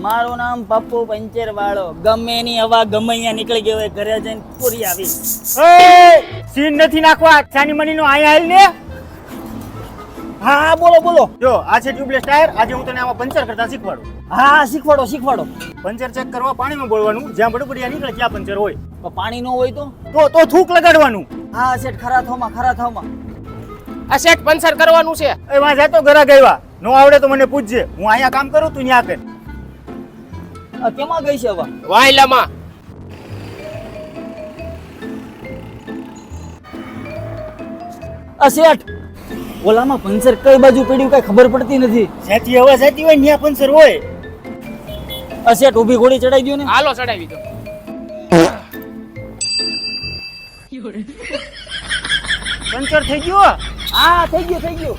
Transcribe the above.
મારું નામ પપ્પુ પંચર વાળો. ગમે એની હવા ગમે અહીંયા નીકળી ગયો હોય ઘરે જઈને પૂરી આવી. સીન નથી નાખવા, ચાની મનીનો આયા હાલ ને. હા બોલો બોલો. જો આ છે ટ્યુબલેસ ટાયર. આજે હું તને આમાં પંચર કરતા શીખવાડું. હા શીખવાડો શીખવાડો. પંચર ચેક કરવા પાણીમાં બોલવાનું, જ્યાં બડબડિયા નીકળે ત્યાં પંચર હોય. પણ પાણી ન હોય તો તો થૂક લગાડવાનું. હા શેઠ ખરા થાવમાં. આ સેટ પંચર કરવાનું છે. એ વાં જાતો ઘરા ગયવા નો આવડે તો મને પૂછજે. હું અહીંયા કામ કરું, તું ન્યા કર. કેમાં ગઈ છે હવા? વાયલામાં. શેઠ ઓલામાં પંચર કઈ બાજુ પડ્યું કઈ ખબર પડતી નથી. જ્યાંથી હવા જતી હોય ન્યા પંચર હોય. શેઠ ઊભી ઘોડી ચડાઈ દો ને. હાલો ચડાવી દો. પંચર થઈ ગયું. હા થઈ ગયું.